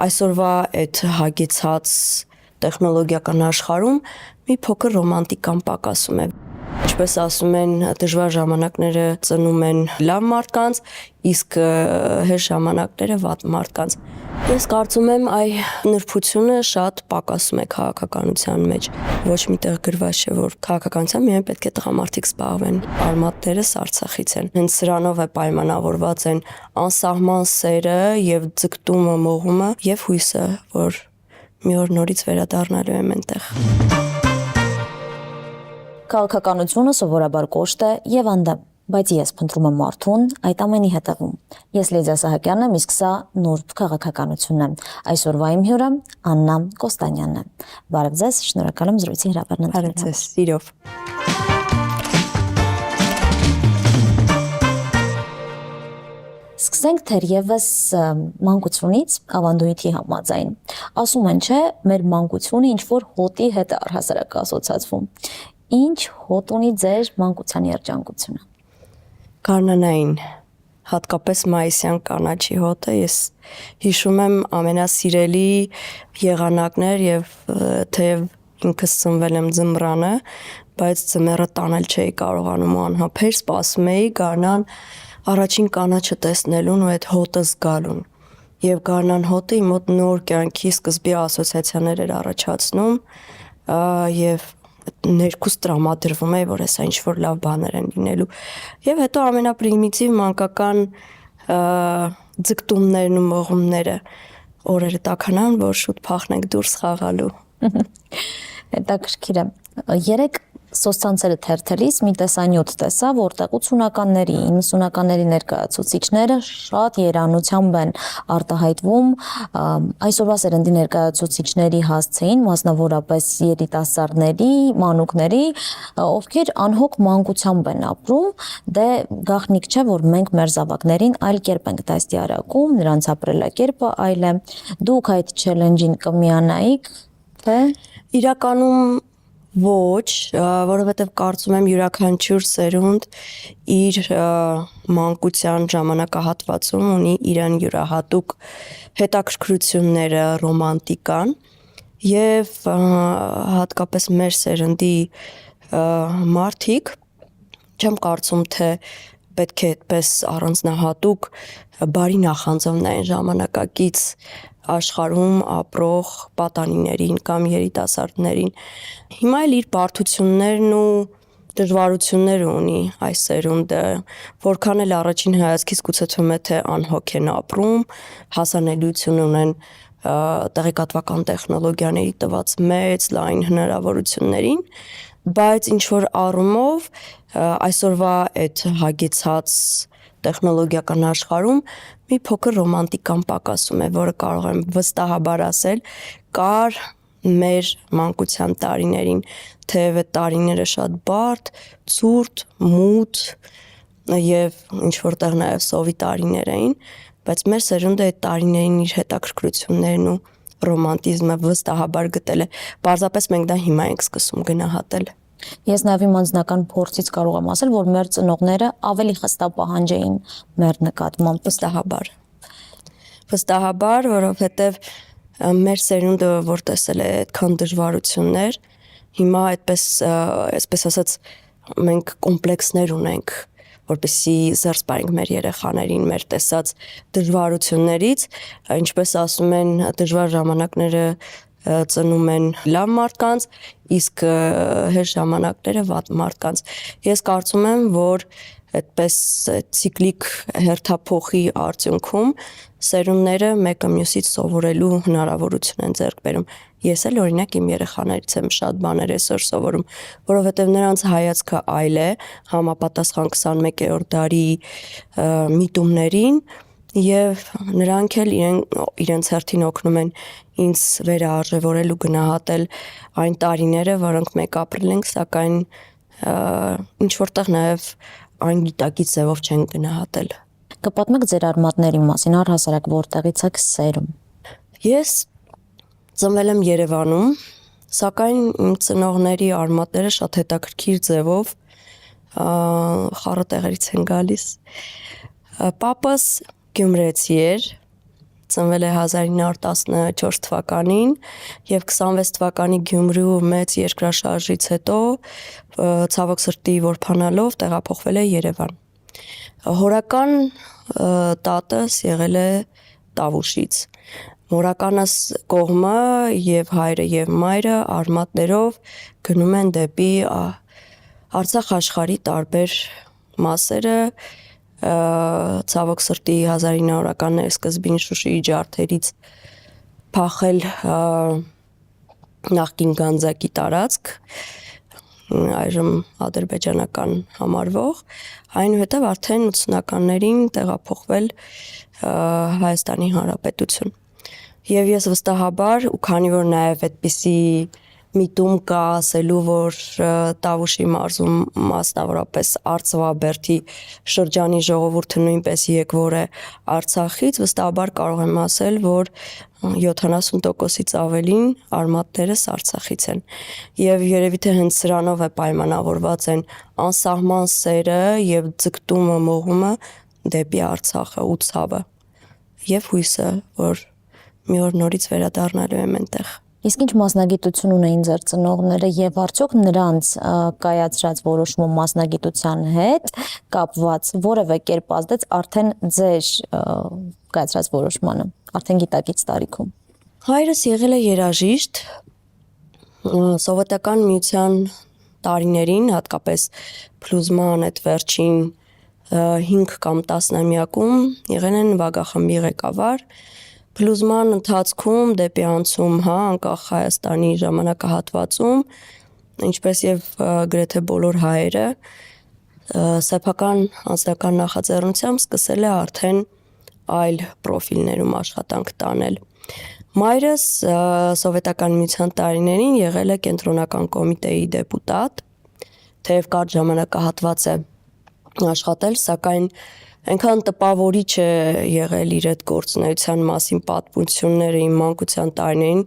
Այսօրվա այդ հագեցած տեխնոլոգիական աշխարհում մի փոքր ռոմանտիկան պակասում է։ Ինչպես ասում են, դժվար ժամանակները ծնում են լավ մարդկանց, իսկ հեշտ ժամանակները վատ մարդկանց։ Ես կարծում եմ, այ նրբությունը շատ պակասում է քաղաքականության մեջ։ Ոչ միտեղ գրված չէ, որ քաղաքականությամբ միայն պետք է տղամարդիկ զբաղվեն։ Արմատներս Արցախից են։ Հենց սրանով է պայմանավորված են անսահման սերը եւ ձգտումը, մողումը եւ հույսը, որ մի օր նորից վերադառնալու եմ այնտեղ։ Քաղաքականությունը սովորաբար կոշտ է եւ անդամ, բայց ես փնտրում եմ մարդուն այդ ամենի հետևում։ Ես Լիդիա Սահակյանն եմ, իսկ սա նուրբ քաղաքականությունն է։ Այսօրվա իմ հյուրը Աննա Կոստանյանն է։ Բարև ձեզ, շնորհակալ եմ զրույցի հրավերն Բարև ձեզ, սիրով։ Սկսենք թերևս մանկությունից ավանդույթի համաձայն։ Ասում են, չէ, մեր մանկությունը ինչ որ հոտի հետ է առհասարակ ասոցացվում։ Ինչ հոտ ունի ձեր մանկության երջանկությունը։ Գարնանային, հատկապես մայիսյան կանաչի հոտը, ես հիշում եմ ամենասիրելի եղանակներ եւ թեև ինքս ծնվել եմ ձմռանը, բայց ձմեռը տանել չէի կարողանում ու անհապեր սպասում էի գարնան առաջին կանաչը տեսնելուն ու այդ հոտը զգալուն։ Եվ գարնան հոտը իմ մոտ նոր կյանքի սկզբի ասոցիացիաներ էր առաջացնում եւ ներքուս տրամադրվում է, որ հեսա ինչ-որ լավ բաներ են լինելու։ Եվ հետո ամենապրիմիտիվ մանկական ձգտումներն ու մողումները օրերը տաքանան, որ շուտ փախնենք դուրս խաղալու։ Հետաքրքիր է։ Երեք սոցցանցերը թերթելիս մի տեսանյութ տեսա, որտեղ 80-ականների, 90-ականների ներկայացուցիչները շատ երանությամբ են արտահայտվում այսօրվա սերնդի ներկայացուցիչների հասցեին, մասնավորապես երիտասարդների, մանուկների, ովքեր անհոգ մանկությամբ են ապրում, դե գաղտնիք չէ, որ մենք մեր զավակներին այլ կերպ ենք դաստիարակում, նրանց ապրելակերպը այլ է։ Դուք այդ չելենջին կմիանայիք, թե իրականում ոչ, որովհետև կարծում եմ յուրաքանչյուր սերունդ իր մանկության ժամանակահատվածում ունի իրեն յուրահատուկ հետաքրքրությունները, ռոմանտիկան եւ հատկապես մեր սերնդի մարդիկ չեմ կարծում, թե պետք է այդպես առանձնահատուկ բարի նախանձովն այն ժամանակակից աշխարհում ապրող պատանիներին կամ երիտասարդներին։ Հիմա էլ իր բարդություններն ու դժվարությունները ունի այս սերունդը, որքան էլ առաջին հայացքից գուցե թվում է թե անհոգ են ապրում, հասանելիություն ունեն տեղեկատվական տեխնոլոգիաների տված մեծ լայն հնարավորություններին, բայց ինչ որ առումով այսօրվա այդ հագեցած տեխնոլոգիական աշխարհում մի փոքր ռոմանտիկան պակասում է, որը կարող եմ վստահաբար ասել, կար մեր մանկության տարիներին, թեև այդ տարիները շատ բարդ, ցուրտ, մութ եւ ինչ որտեղ նաեւ սովի տարիներ էին, բայց մեր սերունդը այդ տարիներին իր հետաքրքրություններն ու ռոմանտիզմը վստահաբար գտել է։ Պարզապես մենք դա հիմա ենք սկսում գնահատել։ Ես նաև իմ անձնական փորձից կարող եմ ասել, որ մեր ծնողները ավելի խստավ պահանջ էին մեր նկատմամբ, վստահաբար, որովհետև մեր սերունդը, որ տեսել է այդքան դժվարություններ, հիմա այսպես ասած, մենք կոմպլեքսներ ունենք, որպեսզի զերծ պահենք մեր երեխաներին մեր տեսած դժվարություններից, ինչպես ասում են, դժվար ժամանակները ծնում են լավ մարդկանց, իսկ հեշտ ժամանակները վատ մարդկանց։ Ես կարծում եմ, որ այդպես ցիկլիկ հերթափոխի արդյունքում սերունդները մեկը մյուսից սովորելու հնարավորություն են ձեռք բերում։ Ես էլ օրինակ իմ երեխաներից եմ շատ բաներ այսօր սովորում, որովհետև նրանց հայացքը այլ է, համապատասխան 21-րդ դարի միտումներին, եւ նրանք էլ իրենց հերթին օգնում են ինձ վերարժևորել ու գնահատել այն տարիները, որոնք մենք ապրել ենք, սակայն ինչ որտեղ նաեւ այն գիտակից ձևով չեն գնահատել։ Կպատմեք ձեր արմատների մասին, առհասարակ որտեղից եք սերում։ Ես ծնվել եմ Երևանում, սակայն իմ ծնողների արմատները շատ հետաքրքիր ձևով խառը տեղերից են գալիս։ Պապաս գյումրեցի էր, ծնվել է 1914 թվականին եւ 26 թվականի Գյումրու մեծ երկրաշարժից հետո ցավոք սրտի որփանալով տեղափոխվել է Երևան։ Հորական տատս եղել է Տավուշից։ Մորականս կողմը եւ հայրը եւ մայրը արմատներով գնում են դեպի Արցախ աշխարհի տարբեր մասերը, ցավոք սրտի 1900-ականների սկզբին Շուշիի ջարդերից փախել նախկին Գանձակի տարածք, այժմ ադրբեջանական համարվող, այնուհետև արդեն 80-ականներին տեղափոխվել Հայաստանի Հանրապետություն։ Եվ ես վստահաբար, ու քանի որ նաև այդպիսի միտում կա ասելու, որ Տավուշի մարզում մասնավորապես Արծվաբերդի շրջանի ժողովուրդը նույնպես եկվոր է Արցախից, վստահաբար կարող եմ ասել, որ 70%-ից ավելին արմատներս Արցախից են։ Եվ երևի թե հենց սրանով է պայմանավորված են անսահման սերը եւ ձգտումը մողումը դեպի Արցախը ու ցավը եւ հույսը, որ մի օր նորից վերադառնալու եմ այնտեղ։ Իսկ ինչ մասնագիտություն ունեին ձեր ծնողները եւ արդյոք նրանց կայացրած որոշումը մասնագիտության հետ կապված որևէ կերպ ազդեց արդեն ձեր կայացրած որոշմանը, արդեն գիտակից տարիքում։ Հայրս եղել է երաժիշտ, սովետական միության տարիներին, հատկապես փլուզման այդ վերջին 5 կամ 10-ամյակում եղել են նվագախմբի ղեկավար։ Փլուզման ընթացքում դեպի անցում, անկախ Հայաստանի ժամանակահատվածում, ինչպես եւ գրեթե բոլոր հայերը, սեփական անձնական նախաձեռնությամբ սկսել է արդեն այլ պրոֆիլներում աշխատանք տանել։ Մայրս սովետական միության տարիներին եղել է կենտրոնական կոմիտեի դեպուտատ, թեև կարճ ժամանակահատված է աշխատել, սակայն այնքան տպավորիչ է եղել իր այդ գործունեության մասին պատմությունները իմ մանկության տարիներին,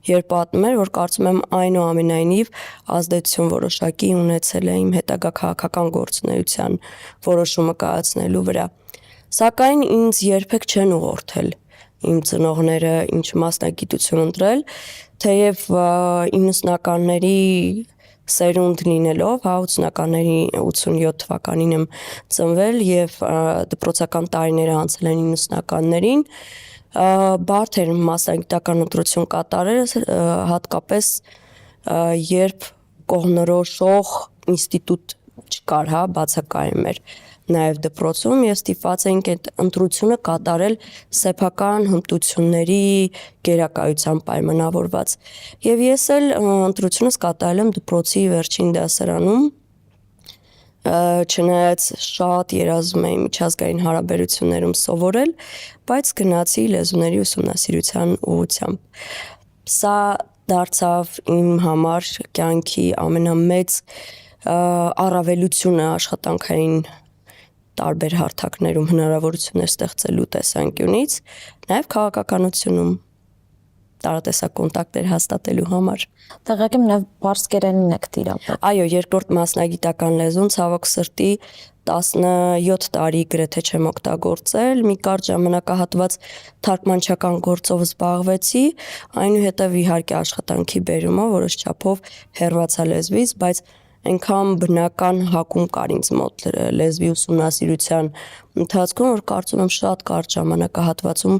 երբ պատմում էր, որ կարծում եմ այնուամենայնիվ ազդեցություն որոշակի ունեցել է իմ հետագա քաղաքական գործունեության որոշումը կայացնելու վրա։ Սակայն ինձ երբեք չեն ուղղորդել իմ ծնողները ինչ մասնագիտություն ընտրել, թեև 90-ականների սերունդ լինելով, 80-ականների 87 թվականին եմ ծնվել եւ դպրոցական տարիները անցել են 90-ականներին, բարդ էր մասնագիտական ընտրություն կատարել, հատկապես երբ կողմնորոշող ինստիտուտ չկար, բացակայում էր նաև դպրոցում եւ ստիպված էինք այդ ընտրությունը կատարել սեփական հմտությունների գերակայությամբ պայմանավորված։ Եվ ես էլ ընտրությունս կատարել եմ դպրոցի վերջին դասարանում, չնայած շատ երազում էի միջազգային հարաբերություններում սովորել, բայց գնացի լեզուների ուսումնասիրության ուղղությամբ։ Սա դարձավ իմ համար կյանքի ամենամեծ առավելությունը աշխատանքային տարբեր հարթակներում հնարավորություններ ստեղծելու տեսանկյունից, նաև քաղաքականությունում տարատեսակ կոնտակտներ հաստատելու համար։ Տեղակայում նաև պարսկերենին եք տիրապետել։ Այո, երկրորդ մասնագիտական լեզուն ցավոք սրտի 17 տարի գրեթե չեմ օգտագործել, մի կարճ ժամանակահատված թարգմանչական գործով զբաղվեցի, այնուհետև իհարկե աշխատանքի բերումով որոշ չափով հեռացա լեզվից, բայց այնքան բնական հակում կար ինձ մոտ լեզվի ուսումնասիրության ընթացքում, որ կարծում եմ շատ կարճ ժամանակահատվածում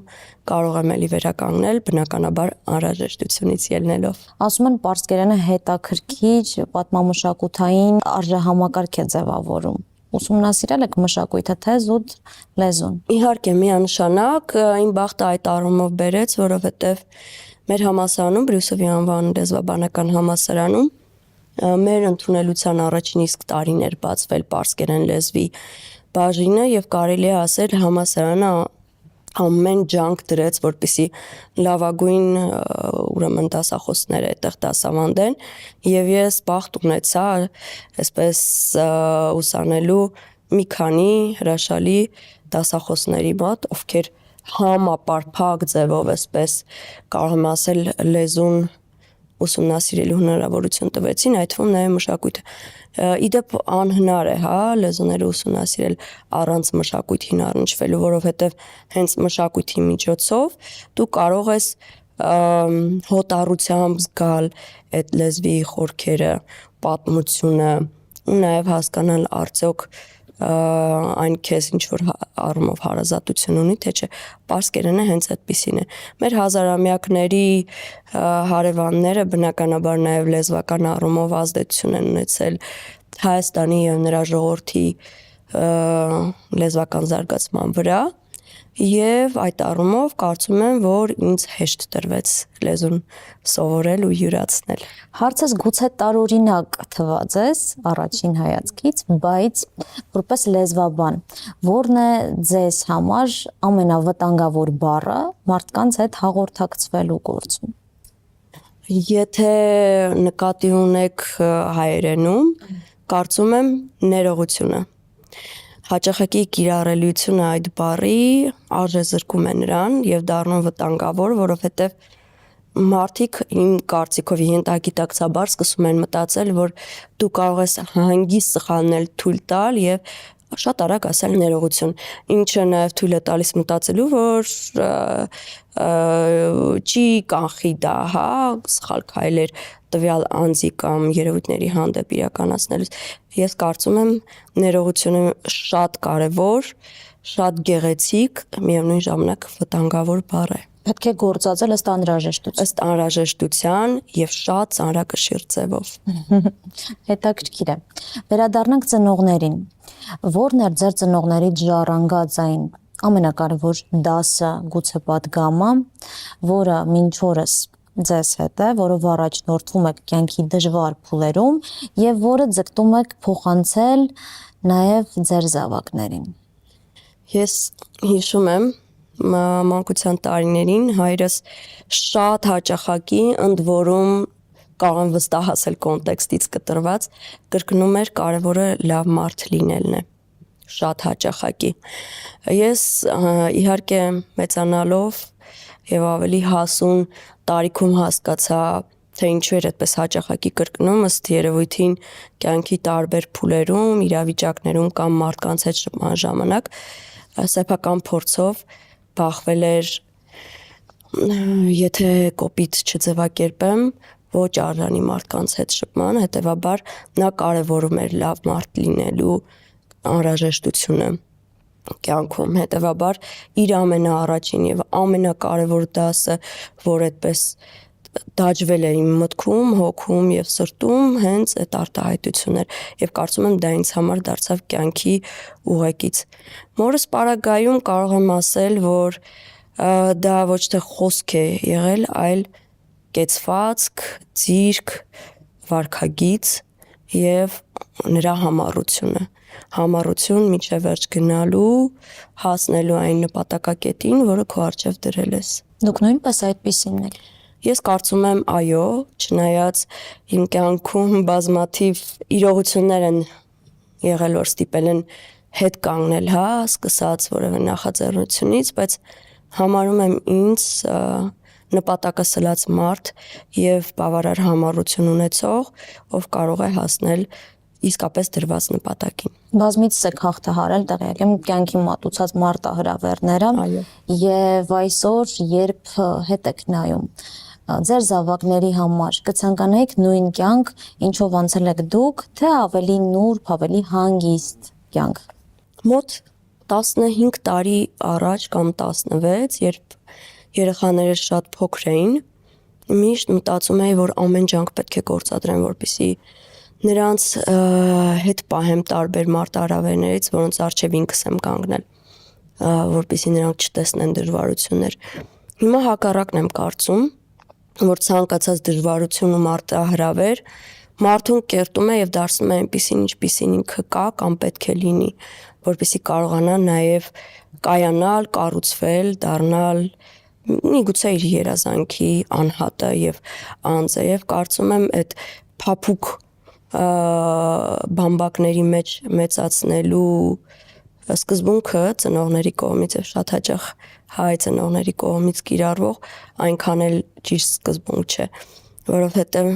կարող եմ էլի վերականգնել, բնականաբար անհրաժեշտությունից ելնելով։ Ասում են պարսկերենը հետաքրքիր պատմամշակութային արժեհամակարգ է ձևավորում։ Ուսումնասիրել եք մշակույթը, թե զուտ լեզուն։ Իհարկե, միանշանակ իմ բախտը այդ առումով բերեց, որովհետև մեր համալսարանում, Բրյուսովի անվան լեզվաբանական համալսարանում մեր ընդունելության առաջին իսկ տարին էր բացվել պարսկերեն լեզվի բաժինը եւ կարելի է ասել համալսարանը ամեն ջանք դրեց, որպեսզի լավագույն ուրեմն դասախոսները այդտեղ դասավանդեն եւ ես բախտ ունեցա այսպես ուսանելու մի քանի հրաշալի դասախոսների մոտ, ովքեր համապարփակ ձևով այսպես կարող եմ ասել լեզուն ուսումնասիրելու հնարավորություն տվեցին, այդ թվում նաև մշակույթը։ Իդեպ անհնար է, լեզուները ուսումնասիրել առանց մշակույթին առնչվելու, որովհետև հենց մշակույթի միջոցով դու կարող ես հոտառությամբ զգալ այդ լեզվի խորքերը, պատմությունը ու նաև հասկանալ արդյոք այն քեզ ինչ որ առումով հարազատություն ունի, թե չէ, պարսկերենը հենց այդպիսին է։ Մեր հազարամյակների հարևանները բնականաբար նաև լեզվական առումով ազդեցություն են ունեցել Հայաստանի եւ նրա ժողովրդի լեզվական զարգացման վրա եւ այդ առումով կարծում եմ, որ ինձ հեշտ տրվեց լեզուն սովորել ու յուրացնել։ Հարցս գուցե տարօրինակ թվաց ես առաջին հայացքից, բայց որպես լեզվաբան, ո՞րն է ձեզ համար ամենավտանգավոր բառը մարդկանց հետ հաղորդակցվելու գործում։ Եթե նկատի ունեք հայերենում, կարծում եմ ներողությունը։ Հաճախակի կիրառելիությունը այդ բառի արժեզրկում է նրան եւ դառնում վտանգավոր, որովհետեւ մարդիկ իմ կարծիքով ենթագիտակցաբար սկսում են մտածել, որ դու կարող ես հանգիստ սխալներ թույլ տալ եւ շատ արագ ասել ներողություն, ինչը նաև թույլ է տալիս մտածելու, որ չի կանխի դա, սխալ քայլեր տվյալ անձի կամ երևույթների հանդեպ իրականացնելուց։ Ես կարծում եմ ներողությունը շատ կարևոր, շատ գեղեցիկ, միևնույն ժամանակ վտանգավոր բառ է։ Պետք է գործածել ըստ անհրաժեշտության։ Ըստ անհրաժեշտության եւ շատ ծանրակշիռ ձևով։ Հետաքրքիր է։ Վերադառնանք ծնողներին։ Ո՞րն էր ձեր ծնողներից ժառանգած այն ամենակարևոր դասը, գուցե պատգամը, որը մինչ օրս ձեզ հետ է, որով առաջնորդվում եք կյանքի դժվար փուլերում եւ որը ձգտում եք փոխանցել նաեւ ձեր զավակներին։ Ես հիշում եմ մանկության տարիներին հայրս շատ հաճախակի ընդ որում կարող եմ վստահ ասել կոնտեքստից կտրված կրկնում էր կարևորը լավ մարդ լինելն է շատ հաճախակի ես իհարկե մեծանալով եւ ավելի հասուն տարիքում հասկացա թե ինչու էր այդպես հաճախակի կրկնում ըստ երևույթին կյանքի տարբեր փուլերում իրավիճակներում կամ մարդկանց հետ շփման ժամանակ սեփական փորձով բախվել էր եթե կոպիտ չձևակերպեմ ոչ արժանի մարդկանց հետ շփման հետեւաբար նա կարևորում էր լավ մարդ լինելու անհրաժեշտությունը կյանքում հետեւաբար իր ամենաառաջին եւ ամենակարևոր դասը որ այդպես դաջվել է իմ մտքում, հոգում եւ սրտում հենց այդ արտահայտությունն էր եւ կարծում եմ դա ինձ համար դարձավ կյանքի ուղեկից։ Մորս պարագայում կարող եմ ասել, որ դա ոչ թե խոսք է եղել, այլ կեցվածք, ձիրք, վարքագիծ եւ նրա համառություն մինչեւ վերջ գնալու, հասնելու այն նպատակակետին, որը քո առջև դրել ես։ Դուք նույնպես այդպիսին եք։ Ես կարծում եմ, այո, չնայած իմ կյանքում բազմաթիվ իրողություններ են եղել, որ ստիպել են հետ կանգնել, սկսած որևէ նախաձեռնությունից, բայց համարում եմ ինձ նպատակը սլած մարդ եւ բավարար համառություն ունեցող, ով կարող է հասնել իսկապես դրված նպատակին։ Բազմիցս եք հաղթահարել, տեղյակ եմ, կյանքի մատուցած մարտահրավերները եւ այսօր երբ հետ եք նայում ձեր զավակների համար կցանկանայիք նույն կյանք, ինչով անցել եք դուք, թե ավելի նուրբ, ավելի հանգիստ կյանք։ Մոտ 15 տարի առաջ կամ 16, երբ երեխաները շատ փոքր էին, միշտ մտածում էի, որ ամեն ջանք պետք է գործադրեմ, որպեսզի նրանց հետ պահեմ տարբեր մարտահրավերներից, որոնց առջև ինքս եմ կանգնել, որպեսզի նրանք չտեսնեն դժվարություններ։ Հիմա հակառակն եմ կարծում, որ ցանկացած դժվարություն ու մարտահրավեր մարդուն կերտում է եւ դարձնում է այնպիսին, ինչպիսին ինքը կա կամ պետք է լինի, որպեսզի կարողանա նաեւ կայանալ, կառուցվել, դառնալ միգուցե իր երազանքի անհատը եւ անձը եւ կարծում եմ այդ փափուկ բամբակների մեջ մեծացնելու սկզբունքը ծնողների կողմից եւ շատ հաճախ հայ ծնողների կողմից կիրառվող այնքան էլ ճիշտ սկզբունք չէ։ որովհետև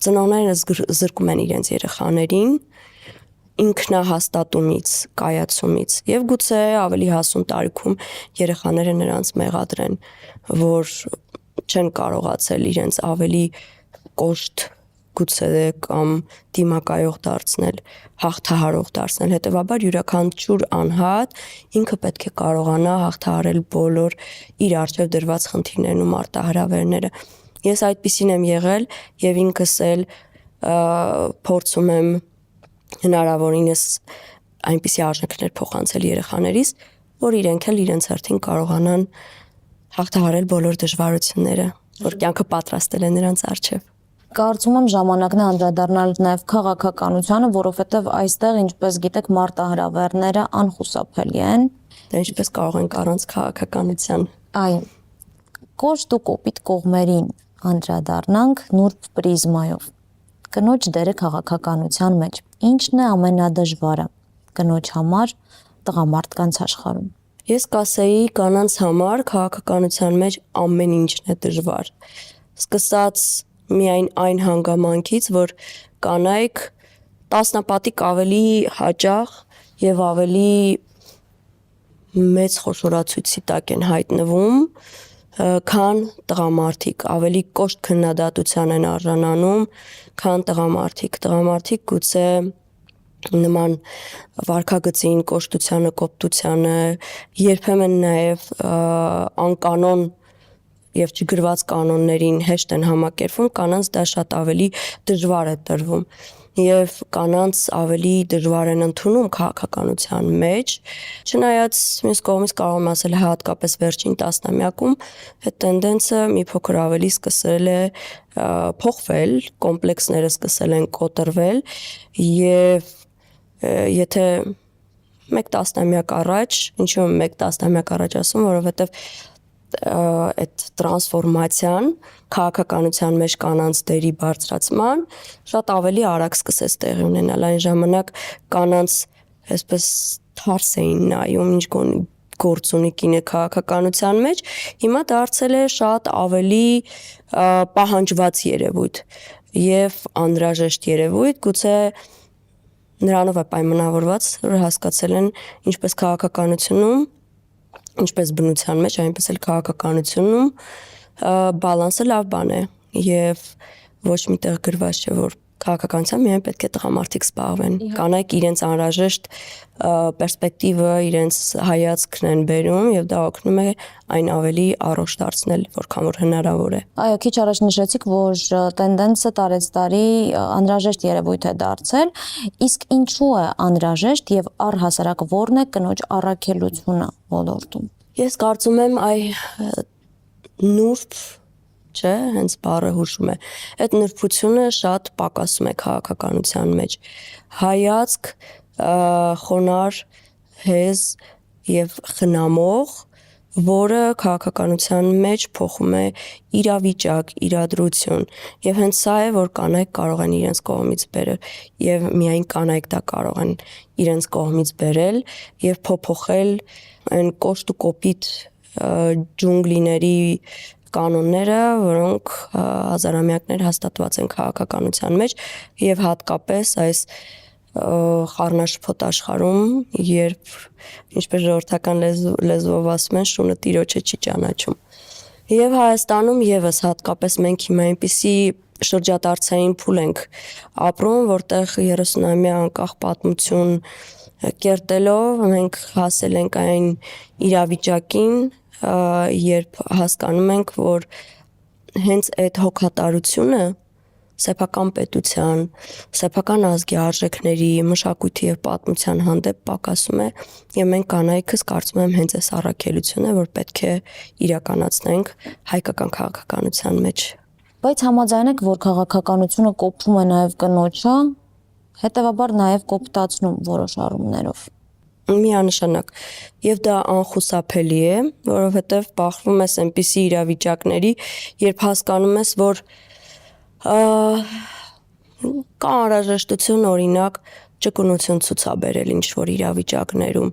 ծնողները զրկում են իրենց երեխաներին ինքնահաստատումից, կայացումից եւ գուցե ավելի հասուն տարիքում երեխաները նրանց մեղադրեն, որ չեն կարողացել իրենց ավելի կոշտ գուցե կամ դիմակայող դարձնել, հաղթահարող դարձնել, հետեւաբար յուրաքանչյուր անհատ ինքը պետք է կարողանա հաղթահարել բոլոր իր առջև դրված խնդիրներն ու մարտահրավերները։ Ես այդպիսին եմ եղել եւ ինքս էլ փորձում եմ հնարավորինս այնպիսի արժեքներ փոխանցել երեխաներիս, որ իրենք էլ իրենց հերթին կարողանան հաղթահարել բոլոր դժվարությունները, որ կյանքը պատրաստել է նրանց առջև։ Կարծում եմ ժամանակն է անդրադառնալ նաև քաղաքականությանը, որովհետև այստեղ, ինչպես գիտեք, մարտահրավերները անխուսափելի են։ Դա ինչպես կարող ենք առանց քաղաքականության։ Այո։ Կոշտ ու կոպիտ կողմերին անդրադառնանք նուրբ պրիզմայով։ Կնոջ դերը քաղաքականության մեջ ինչն է ամենադժվարը կնոջ համար տղամարդկանց աշխարհում։ Ես կասեի կանանց համար քաղաքականության մեջ ամեն ինչն է դժվար։ Սկսած միայն այն հանգամանքից, որ կանայք տասնապատիկ ավելի հաճախ եւ ավելի մեծ խոշորացույցի տակ են հայտնվում, քան տղամարդիկ, ավելի կոշտ քննադատության են արժանանում, քան տղամարդիկ։ Տղամարդիկ գուցե նման վարքագծին, կոշտությանը, կոպտությանը, երբեմն նաև անկանոն եւ չգրված կանոններին հեշտ են համակերպվում, կանանց դա շատ ավելի դժվար է տրվում եւ կանանց ավելի դժվար են ընդունում քաղաքականության մեջ, չնայած մյուս կողմից կարող եմ ասել հատկապես վերջին տասնամյակում այդ տենդենսը մի փոքր ավելի սկսել է փոխվել, կոմպլեքսները սկսել են կոտրվել եւ եթե մեկ տասնամյակ առաջ, ինչու եմ մեկ տասնամյակ առաջ ասում, որովհետեւ այդ տրանսֆորմացիան քաղաքականության մեջ կանանց դերի բարձրացման շատ ավելի արագ սկսեց տեղի ունենալ։ Այն ժամանակ կանանց այսպես թարս էին նայում, ինչ գործ ունի կինը քաղաքականության մեջ, հիմա դարձել է շատ ավելի պահանջված երևույթ եւ անհրաժեշտ երևույթ, գուցե նրանով է պայմանավորված, որ հասկացել են ինչպես քաղաքականությունում, ինչպես բնության մեջ, այնպես էլ քաղաքականությունում բալանսը լավ բան է եւ ոչ միտեղ գրված չէ, որ քաղաքականությամբ միայն պետք է տղամարդիկ զբաղվեն։ Կանայք իրենց անհրաժեշտ պերսպեկտիվը, իրենց հայացքն են բերում եւ դա օգնում է այն ավելի առողջ դարձնել, որքան որ հնարավոր է։ Այո, քիչ առաջ նշեցիք, որ տենդենսը տարեցտարի անհրաժեշտ երևույթ է դարձել, իսկ ինչու է անհրաժեշտ եւ առհասարակ որն է կնոջ առաքելությունը ոլորտում։ Ես կարծում եմ նուրբ չէ, հենց բառը հուշում է։ Այդ նրբությունը շատ պակասում է քաղաքականության մեջ։ Հայացք, խոնար, հեզ եւ խնամող, որը քաղաքականության մեջ փոխում է իրավիճակ, իրադրություն, եւ հենց սա է, որ կանայք կարող են իրենց կողմից բերել, եւ միայն կանայք դա կարող են իրենց կողմից բերել եւ փոփոխել այն կոշտ ու կոպիտ ջունգլիների կանոնները, որոնք հազարամյակներ հաստատված են քաղաքականության մեջ եւ հատկապես այս խառնաշփոթ աշխարհում, երբ ինչպես ժողովրդական լեզվով ասում են, շունը տիրոջը չի ճանաչում։ Եվ Հայաստանում եւս հատկապես մենք հիմա այնպիսի շրջադարձային փուլ ենք ապրում, որտեղ 30-ամյա անկախ պատմություն կերտելով մենք հասել ենք այն իրավիճակին, երբ հասկանում ենք, որ հենց այդ հոգատարությունը սեփական պետության, սեփական ազգի արժեքների, մշակույթի եւ պատմության հանդեպ պակասում է եւ մենք կանայքս կարծում եմ հենց այս առաքելությունը, որ պետք է իրականացնենք հայկական քաղաքականության մեջ։ Բայց համաձայն եք, որ քաղաքականությունը կոփում է նաեւ կնոջը, հետեւաբար նաեւ կոպտացնում որոշ առումներով։ Միանշանակ եւ դա անխուսափելի է, որովհետեւ բախվում ես այնպիսի իրավիճակների, երբ հասկանում ես, որ կա անհրաժեշտություն օրինակ ճկունություն ցուցաբերել ինչ որ իրավիճակներում,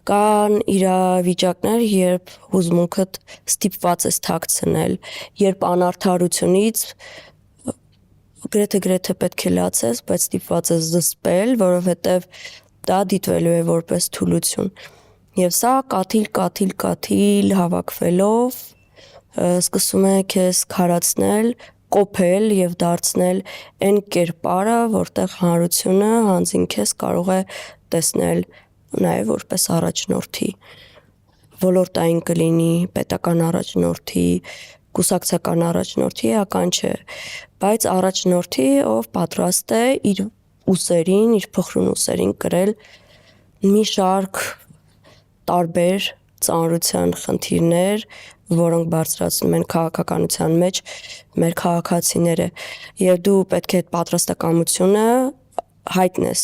Կան իրավիճակներ, երբ հուզմունքդ ստիպված ես թաքցնել, երբ անարդարությունից գրեթե պետք է լացես, բայց ստիպված ես զսպել, որովհետև դա դիտվելու է որպես թուլություն։ Եվ սա կաթիլ հավաքվելով սկսում է քեզ քարացնել, կոփել եւ դարձնել այն կերպարը, որտեղ հանրությունը հանձին քեզ կարող է տեսնել նաեւ որպես առաջնորդի, ոլորտային կլինի, պետական առաջնորդի, կուսակցական առաջնորդի, ական չէ, բայց առաջնորդի, ով պատրաստ է իր ուսերին, իր փխրուն ուսերին կրել մի շարք տարբեր ծանրության խնդիրներ, որոնք բարձրացնում են քաղաքականության մեջ մեր քաղաքացիները, եւ դու պետք է այդ պատրաստակամությունը հայտնես,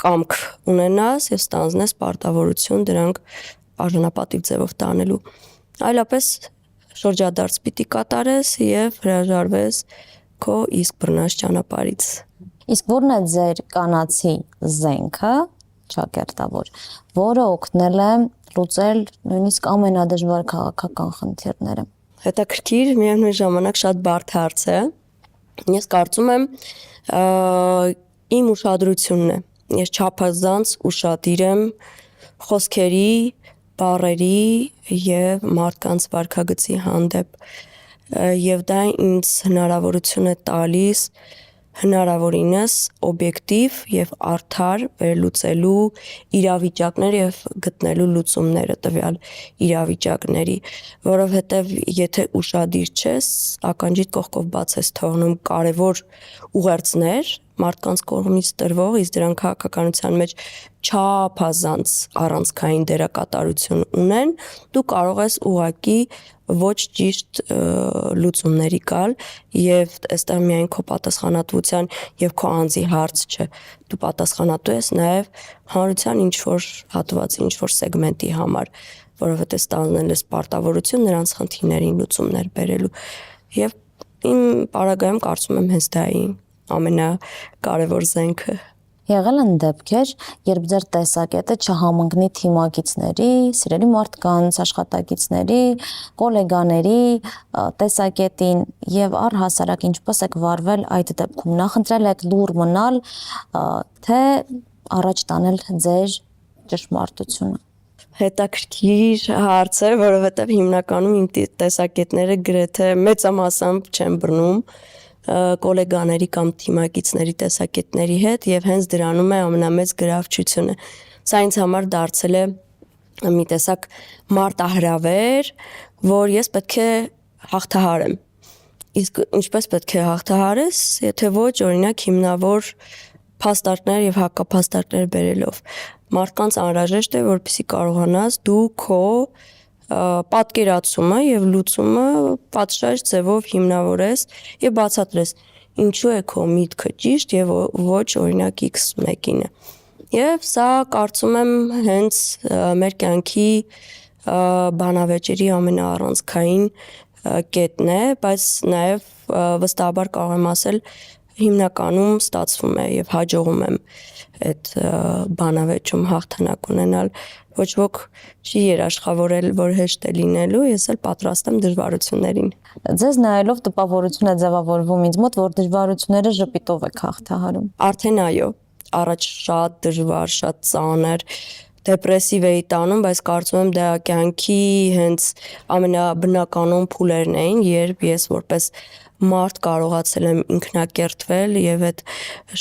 կամք ունենաս եւ ստանձնես պարտավորություն դրանք արժանապատիվ ձևով տանելու։ Այլապես շրջադարձ պիտի կատարես եւ հրաժարվես քո իսկ բռնած ճանապարհից։ Իսկ ո՞րն է ձեր կանացի զենքը, ճակերտավոր, որը օգնել է լուծել նույնիսկ ամենադժվար քաղաքական խնդիրները։ Հետաքրքիր, միևնույն ժամանակ շատ բարդ հարց է։ Ես կարծում եմ, իմ ուշադրությունն է։ Ես չափազանց ուշադիր եմ խոսքերի, բառերի եւ մարդկանց վարքագծի հանդեպ։ Եվ դա ինձ հնարավորություն է տալիս հնարավորինս օբյեկտիվ եւ արդար վերլուծելու իրավիճակներ եւ գտնելու լուծումները տվյալ իրավիճակների, որովհետեւ եթե ուշադիր չես, ականջիդ կողքով բաց ես թողնում կարևոր ուղերձներ մարդկանց կողմից տրվող, իսկ դրանք քաղաքականության մեջ չափազանց առանցքային դերակատարություն ունեն, դու կարող ես ուղղակի ոչ ճիշտ լուծումների գալ եւ այստեղ միայն քո պատասխանատվության եւ քո անձի հարց չէ, դու պատասխանատու ես նաեւ հանրության ինչ որ հատվածի, ինչ որ սեգմենտի համար, որովհետեւ ստանձնել ես պարտավորություն նրանց խնդիրներին լուծումներ բերելու եւ իմ պարագայում կարծում եմ հենց դա է ամենակարևոր զենքը։ Եղել են դեպքեր, երբ ձեր տեսակետը չհամընկնի թիմակիցների, սիրելի մարդկանց, աշխատակիցների, գոլեգաների տեսակետին եւ առհասարակ ինչպես եք վարվել այդ դեպքում։ Նախընտրել եք լուռ մնալ, թե առաջ տանել ձեր ճշմարտությունը։ Հետաքրքիր հարց է, որովհետեւ հիմնականում իմ տեսակետները գրեթե մեծամասամբ չեմ բռնում գոլեգաների կամ թիմակիցների տեսակետների հետ եւ հենց դրանում է ամենամեծ գրավչությունը։ Սա ինձ համար դարձել է մի տեսակ մարտահրավեր, որ ես պետք է հաղթահարեմ։ Իսկ ինչպես պետք է հաղթահարես, եթե ոչ օրինակ հիմնավոր փաստարկներ եւ հակափաստարկներ բերելով։ Մարդկանց անհրաժեշտ է, որպեսզի կարողանաս դու քո պատկերացումը եւ լուծումը պատշաճ ձևով հիմնավորես եւ բացատրես ինչու է քո միտքը ճիշտ եւ ոչ օրինակ X1-ինը։ Եվ սա կարծում եմ հենց մեր կյանքի բանավեճերի ամենաառանցքային կետն է, բայց նաեւ վստահաբար կարող եմ ասել հիմնականում ստացվում է եւ հաջողում եմ այդ բանավեճում հաղթանակ ունենալ։ Ոչ ոք չի երաշխավորել, որ հեշտ է լինելու, ես էլ պատրաստ եմ դժվարություններին։ Ձեզ նայելով տպավորություն է ձևավորվում ինձ մոտ, որ դժվարությունները ժպիտով եք հաղթահարում։ Արդեն այո, առաջ շատ դժվար, շատ ծանր, դեպրեսիվ էի տանում, բայց կարծում եմ դա կյանքի հենց ամենաբնականon փուլերն էին, երբ ես որպես մարդ կարողացել եմ ինքնակերտվել եւ այդ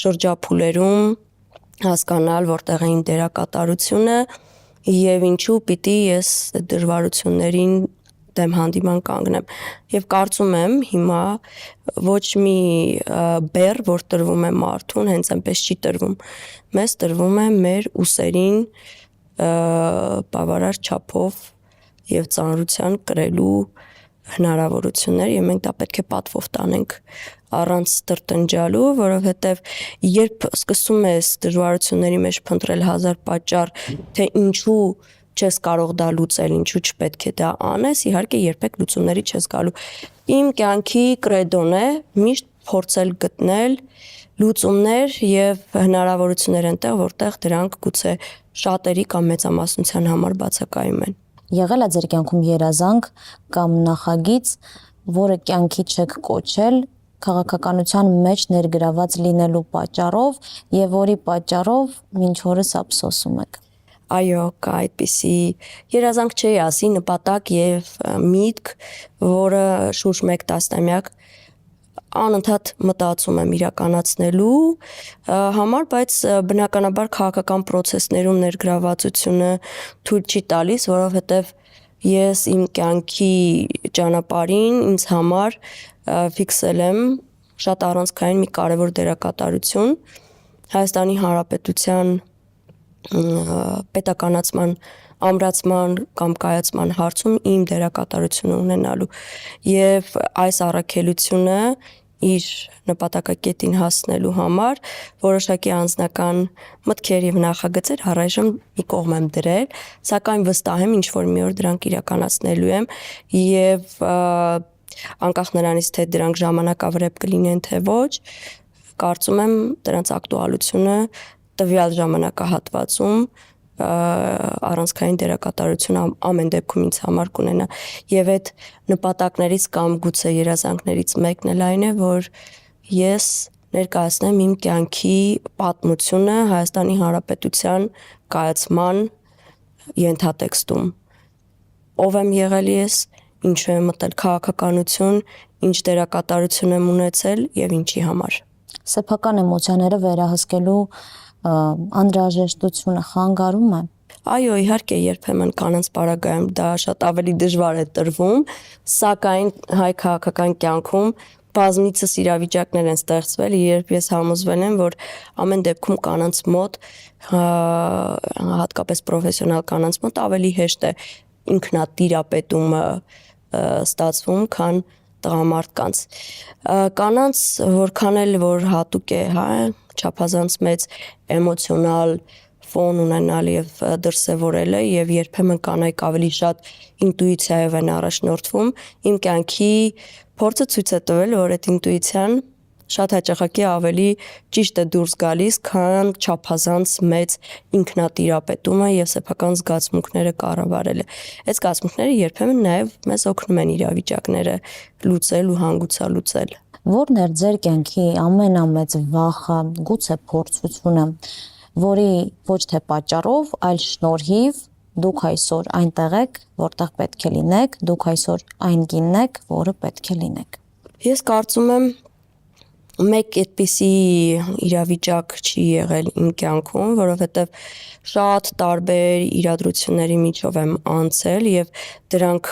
շրջափուլերում հասկանալ, որտեղ է իմ դերակատարությունը եւ ինչու պիտի ես դժվարություններին դեմ հանդիման կանգնեմ։ Եվ կարծում եմ հիմա ոչ մի բեռ, որ տրվում է մարդուն, հենց այնպես չի տրվում։ Մեզ տրվում է մեր ուսերին բավարար չափով եւ ծանրության կրելու հնարավորություններ եւ մենք դա պետք է պատվով տանենք առանց տրտնջալու, որովհետեւ երբ սկսում ես դժվարությունների մեջ փնտրել հազար պատճառ, թե ինչու չես կարող դա լուծել, ինչու չպետք է դա անես, իհարկե երբեք լուծումների չես գալու։ Իմ կյանքի կրեդոն է միշտ փորձել գտնել լուծումներ եւ հնարավորություններ ընտեղ, որտեղ դրանք գուցե շատերի կամ մեծամասնության համար բացակայում են։ Եղել է ձեր կյանքում երազանք կամ նախագիծ, որը կյանքի չեք կոչել քաղաքականության մեջ ներգրաված լինելու պատճառով եւ որի պատճառով մինչ օրս ափսոսում եք։ Այո, կա այդպիսի երազանք չի ասի նպատակ եւ միտք, որը շուրջ 1 տասնամյակ անընդհատ մտածում եմ իրականացնելու համար, բայց բնականաբար քաղաքական process-ներում ներգրավվածությունը թույլ չի տալիս, որովհետեւ ես իմ կյանքի ճանապարհին ինձ համար ֆիքսել եմ շատ առանցքային մի կարևոր դերակատարություն Հայաստանի Հանրապետության պետականացման ամրացման կամ կայացման հարցում իմ դերակատարությունը ունենալու եւ այս առաքելությունը իր նպատակակետին հասնելու համար որոշակի անձնական մտքեր եւ նախագծեր առայժմ մի կողմ եմ դրել, սակայն վստահ եմ ինչ որ մի օր դրանք իրականացնելու եմ եւ անկախ նրանից թե դրանք ժամանակավրեպ կլինեն թե ոչ, կարծում եմ դրանց ակտուալությունը տվյալ ժամանակահատվածում առանցքային դերակատարություն ամեն դեպքում ինձ համար կունենա եւ այդ նպատակներից կամ գուցե երազանքներից մեկն էլ այն է, որ ես ներկայացնեմ իմ կյանքի պատմությունը Հայաստանի Հանրապետության կայացման ենթատեքստում։ Ով եմ եղել ես, ինչու եմ մտել քաղաքականություն, ինչ դերակատարություն եմ ունեցել եւ ինչի համար։ Սեփական էմոցիաները վերահսկելու անհրաժեշտությունը խանգարում է։ Այո, իհարկե, երբեմն կանանց պարագայում դա շատ ավելի դժվար է տրվում, սակայն հայ քաղաքական կյանքում բազմիցս իրավիճակներ են ստեղծվել, երբ ես համոզվել եմ, որ ամեն դեպքում կանանց մոտ, հատկապես պրոֆեսիոնալ կանանց մոտ ավելի հեշտ է ինքնատիրապետումը ստացվում, քան տղամարդկանց։ Կանանց որքան էլ որ հատուկ է, հա, չափազանց մեծ էմոցիոնալ ֆոն ունենալ եւ դրսեւորելը եւ երբեմն կանայք ավելի շատ ինտուիցիայով են առաջնորդվում, իմ կյանքի փորձը ցույց է տվել, որ այդ ինտուիցիան շատ հաճախակի ավելի ճիշտ է դուրս գալիս, քան չափազանց մեծ ինքնատիրապետումը եւ սեփական զգացմունքները կառավարելը։ Այդ զգացմունքները երբեմն նաեւ մեզ օգնում են իրավիճակները լուծել ու հանգուցալուծել։ Որն է ձեր կյանքի ամենամեծ վախը, գուցե փորձությունը, որի ոչ թե պատճառով, այլ շնորհիվ դուք այսօր այնտեղ եք, որտեղ պետք է լինեք, դուք այսօր այն կինն եք, որը պետք է լինեք։ Ես կարծում եմ մեկ այդպիսի իրավիճակ չի եղել իմ կյանքում, որովհետև շատ տարբեր իրադրությունների միջով եմ անցել եւ դրանք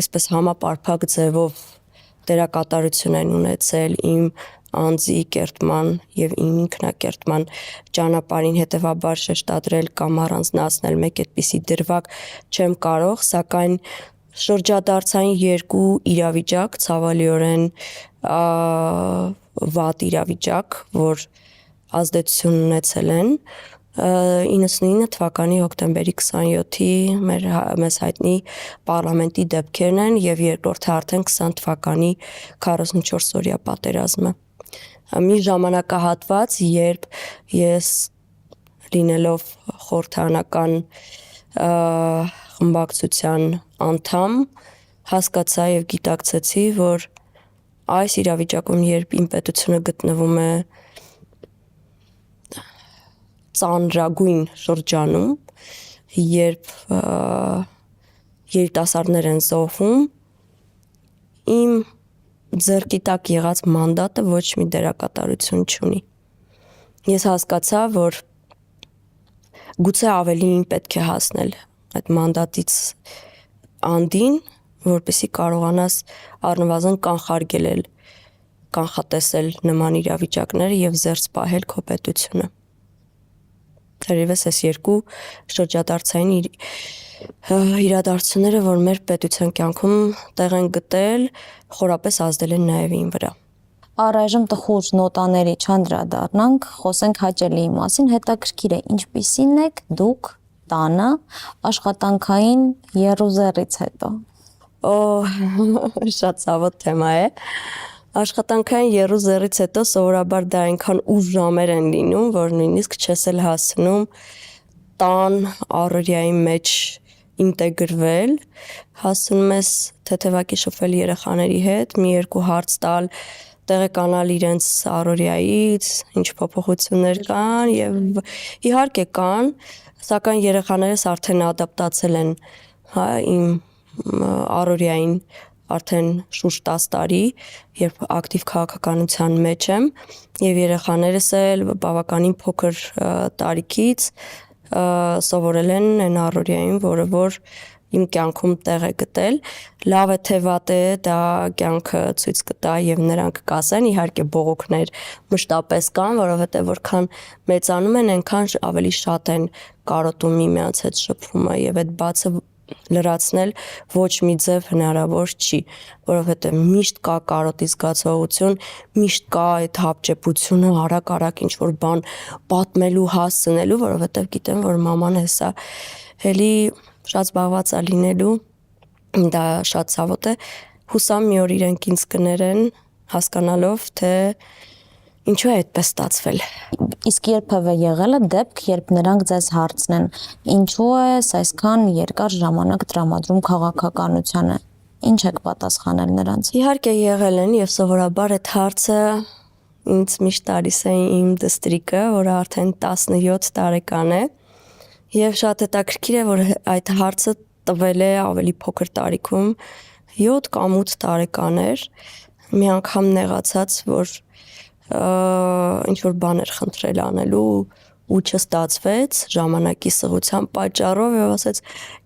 այսպես համապարփակ ձևով դերակատարություն են ունեցել իմ անձի կերտման եւ իմ ինքնակերտման ճանապարհին, հետեւաբար շեշտադրել կամ առանձնացնել մեկ այդպիսի դրվագ չեմ կարող, սակայն շրջադարձային երկու իրավիճակ ցավալիորեն վատ իրավիճակ, որ ազդեցություն ունեցել են 99 թվականի հոկտեմբերի 27-ի մեզ հայտնի պարլամենտի դեպքերն են եւ երկրորդը արդեն 20 թվականի 44-օրյա պատերազմը։ Մի ժամանակահատված, երբ ես լինելով խորհրդարանական խմբակցության անդամ հասկացա եւ գիտակցեցի, որ այս իրավիճակում, երբ իմ պետությունը գտնվում է ծանրագույն շրջանում, երբ երիտասարդներ են զոհվում, իմ ձեռքի տակ եղած մանդատը ոչ մի դերակատարություն չունի։ Ես հասկացա, որ գուցե ավելին պետք է հասնել այդ մանդատից անդին, որպեսզի կարողանաս առնվազն կանխատեսել նման իրավիճակները եւ զերծ պահել քո պետությունը։ Թերևս այս երկու շրջադարձային իրադարձությունները, որ մեր պետության կյանքում տեղ են գտել, խորապես ազդել են նաեւ ին վրա։ Առայժմ տխուր նոտաների չանդրադառնանք, խոսենք հաճելիի մասին, հետաքրքիր է ինչպիսին եք դուք տանը աշխատանքային եռուզեռից հետո։ Շատ ցավոտ թեմա է։ Աշխատանքային երուզերից հետո սովորաբար դա այնքան ուժ ժամեր են լինում, որ նույնիսկ չես էլ հասնում տան առօրյայի մեջ ինտեգրվել, հասնում ես թեթևակի շփվել երեխաների հետ, մի երկու հարց տալ, տեղեկանալ իրենց առօրյայից, ինչ փոփոխություններ կան եւ իհարկե կան, սակայն երեխաներս արդեն ադապտացել են, հա, իմ առօրյային արդեն շուրջ 10 տարի, երբ ակտիվ քաղաքականության մեջ եմ եւ երեխաներս էլ բավականին փոքր տարիքից սովորել են այն առօրյային, որը որ իմ կյանքում տեղ է գտել, լավ է թե վատ է, դա կյանքը ցույց կտա եւ նրանք կասեն, իհարկե բողոքներ մշտապես կան, որովհետեւ որքան մեծանում են, այնքան ավելի շատ են կարոտում միմյանց հետ շփումը եւ այդ բացը լրացնել ոչ մի ձև հնարավոր չի, որովհետև միշտ կա կարոտի զգացողություն, միշտ կա այդ հապճեպությունը, արագ ինչ որ բան պատմելու, հասցնելու, որովհետև գիտեմ, որ մաման հեսա էլի շատ զբաղված է լինելու, դա շատ ցավոտ է, հուսամ մի օր իրենք ինձ կներեն, հասկանալով, թե ինչու է այդպես ստացվել։ Իսկ երբևէ եղել է դեպք, երբ նրանք ձեզ հարցնեն, ինչու է այսքան երկար ժամանակ տրամադրում քաղաքականությանը, ինչ եք պատասխանել նրանց։ Իհարկե եղել են եւ սովորաբար այդ հարցը ինձ միշտ տալիս է իմ դստրիկը, որը արդեն 17 տարեկան է եւ շատ հետաքրքիր է, որ այդ հարցը տվել է ավելի փոքր տարիքում 7 կամ 8 տարեկան էր, մի անգամ նեղացած, որ ինչ որ բաներ խնդրել անելու ու չստացվեց ժամանակի սղության պատճառով եւ ասեց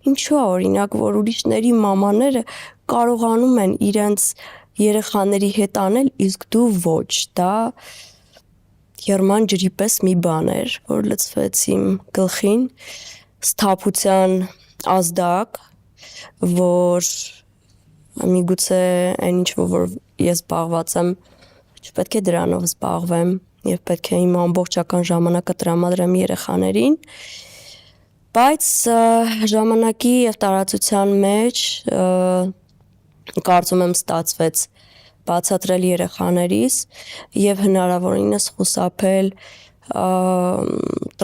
ինչու է օրինակ որ ուրիշների մամաները կարողանում են իրենց երեխաների հետ անել իսկ դու ոչ դա երման ջրի պես մի բան էր որ լցվեց իմ գլխին սթափության ազդակ որ միգուցե այն ինչ որ ես զբաղված եմ չպետք է դրանով զբաղվեմ եւ պետք է իմ ամբողջական ժամանակը տրամադրեմ երեխաներին բայց ժամանակի եւ տարածության մեջ կարծում եմ ստացվեց բացատրել երեխաներիս եւ հնարավորինս խուսափել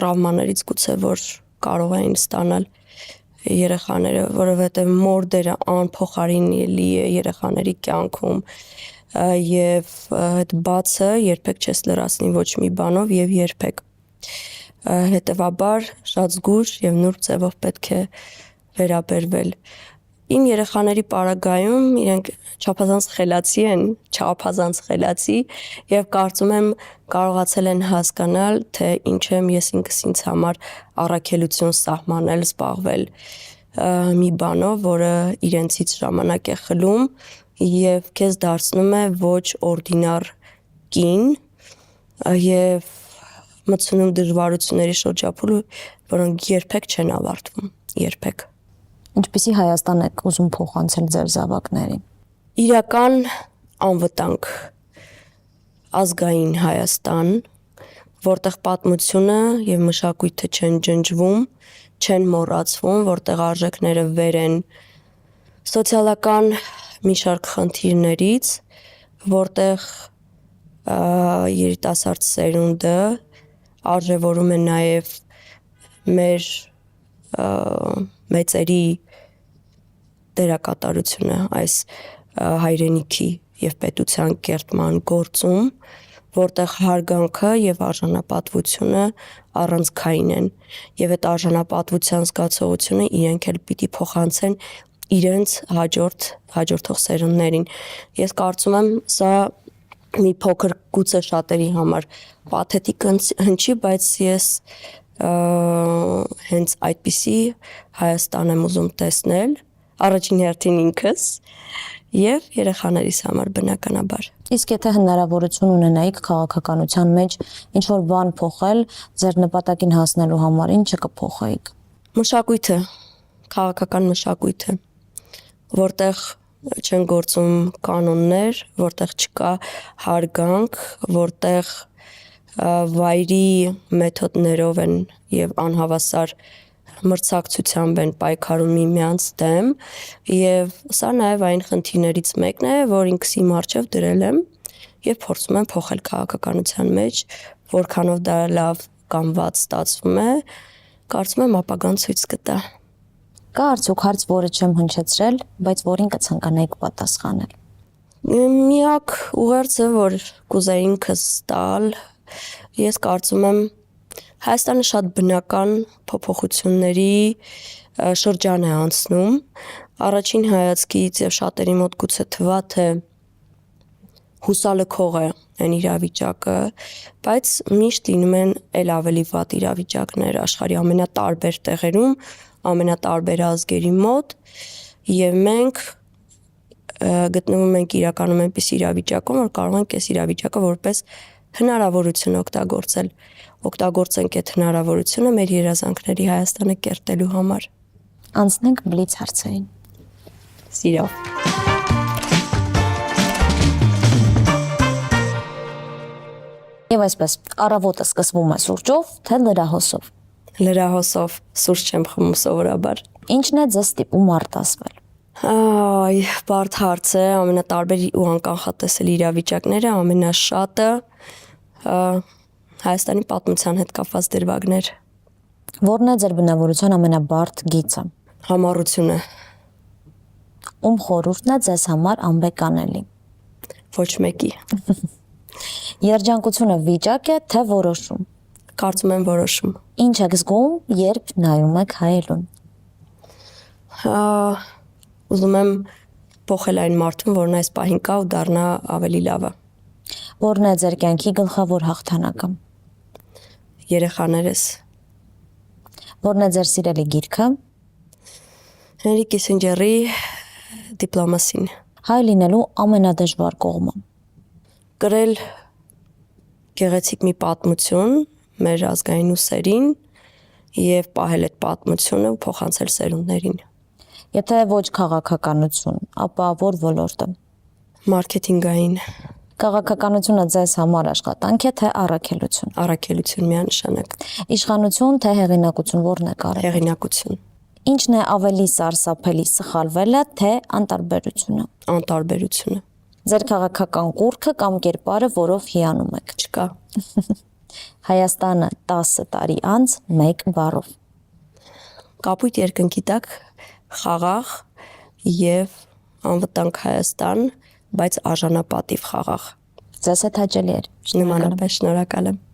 տրավմաներից գուցե որ կարող էին ստանալ երեխաները որովհետեւ մորդերը անփոխարինելի է երեխաների կյանքում եւ այդ բացը երբեք չես լրացնի ոչ մի բանով եւ երբեք հետեւաբար շատ զգուշ եւ նուրբ ձևով պետք է վերաբերվել իմ երեխաների պարագայում իրենք չափազանց խելացի եւ կարծում եմ կարողացել են հասկանալ թե ինչ եմ ես ինքս ինձ համար առաքելություն սահմանել զբաղվել մի բանով որը իրենցից ժամանակ է խլում եւ քեզ դարձնում է ոչ օրդինար կին եւ մտցնում դժվարությունների շրջափուլ որոնք երբեք չեն ավարտվում երբեք Ինչպիսի Հայաստան եք ուզում փոխանցել ձեր զավակներին իրական անվտանգ ազգային Հայաստան որտեղ պատմությունը եւ մշակույթը չեն ջնջվում չեն մոռացվում որտեղ արժեքները վեր են սոցիալական մի շարք խնդիրներից, որտեղ երիտասարդ սերունդը արժևորում է նաև մեր մեծերի դերակատարությունը այս հայրենիքի եւ պետության կերտման գործում, որտեղ հարգանքը եւ արժանապատվությունը առանցքային են եւ այդ արժանապատվության զգացողությունը իրենք էլ պիտի փոխանցեն իրենց հաջորդող սերունդներին։ Ես կարծում եմ, սա մի փոքր գուցե շատերի համար պաթետիկ հնչի, բայց ես հենց այդպիսի Հայաստան եմ ուզում տեսնել, առաջին հերթին ինքս եւ երեխաներիս համար բնականաբար։ Իսկ եթե հնարավորություն ունենայիք քաղաքականության մեջ ինչ-որ բան փոխել, ձեր նպատակին հասնելու համար, ինչը կփոխեիք։ Մշակույթը, քաղաքական մշակույթը որտեղ չեն գործում կանոններ, որտեղ չկա հարգանք, որտեղ վայրի մեթոդներով են եւ անհավասար մրցակցությամբ են պայքարում միմյանց դեմ եւ սա նաեւ այն խնդիրներից մեկն է, որ ինքս իմ առջև դրել եմ եւ փորձում եմ փոխել քաղաքականության մեջ, որքանով դա լավ կամ վատ ստացվում է, կարծում եմ ապագան ցույց կտա։ Կա արդյոք հարց, որը չեմ հնչեցրել, բայց որին կցանկանայիք պատասխանել։ Միակ ուղերձը, որ կուզեի ինքս տալ, ես կարծում եմ Հայաստանը շատ բնական փոփոխությունների շրջան է անցնում։ Առաջին հայացքից եւ շատերի մոտ գուցե թվա թե հուսալքող է այն իրավիճակը, բայց միշտ լինում են ել ավելի վատ իրավիճակներ աշխարհի ամենատարբեր տեղերում, ամենատարբեր ազգերի մոտ, եւ մենք գտնվում ենք իրականում այնպես իրավիճակում, որ կարող ենք այս իրավիճակը որպես հնարավորություն օգտագործենք այդ հնարավորությունը մեր երազանքների Հայաստանը կերտելու համար։ Անցնենք բլից հարցերին։ Սիրով։ Եվ այսպես, առավոտը սկսվում է սուրճով, թե լրահոսով։ Լրահոսով սուրճ չեմ խմում սովորաբար։ Ինչն է ձեզ ստիպում արտասվել։ Այ, բարդ հարց է, ամենատարբեր ու անկանխատեսելի իրավիճակները, ամենաշատը Հայաստանի պատմության հետ կապված դրվագներ։ Որն է ձեր բնավորության ամենաբարդ գիծը։ Համառությունը, Ում խորհուրդն է ձեզ համար անբեկանելի։ ոչ մեկի։ Երջանկությունը վիճակ է, թե որոշում։ Կարծում եմ որոշում։ Ինչ եք զգում, երբ նայում եք հայելուն։ Ուզում եմ փոխել այն մարդուն, որն այս պահին կա ու դառնա ավելի լավը։ Որն է ձեր կյանքի գլխավոր հաղթանակը։ Երեխաներս։ Որն է ձեր սիրելի գիրքը։ Հենրի Կիսինջերի դիպլոմասին։ Հայ լինելու ամենադժվար կողմը։ Գրել գեղեցիկ մի պատմություն մեր ազգային ուսերին եւ պահել այդ պատմությունը ու փոխանցել սերունդներին։ Եթե ոչ քաղաքականություն, ապա որ ոլորտը։ Մարքեթինգային, Քաղաքականությունը ձեզ համար աշխատանք է, թե առաքելություն։ առաքելություն միանշանակ, Իշխանություն, թե հեղինակություն, որն է կարևոր։ հեղինակություն, Ինչն է ավելի սարսափելի, սխալվելը, թե անտարբերությունը։ անտարբերությունը, Ձեր քաղաքական կուռքը կամ կերպարը, որով հիանում եք։ չկա, Հայաստանը 10 տարի անց մեկ բառով։ կապույտ երկնքի տակ խաղաղ եւ անվտանգ Հայաստան, բայց արժանապատիվ խաղաղ։ Ձեզ հետ հաճելի էր։ Նմանապես շնորհակալ եմ։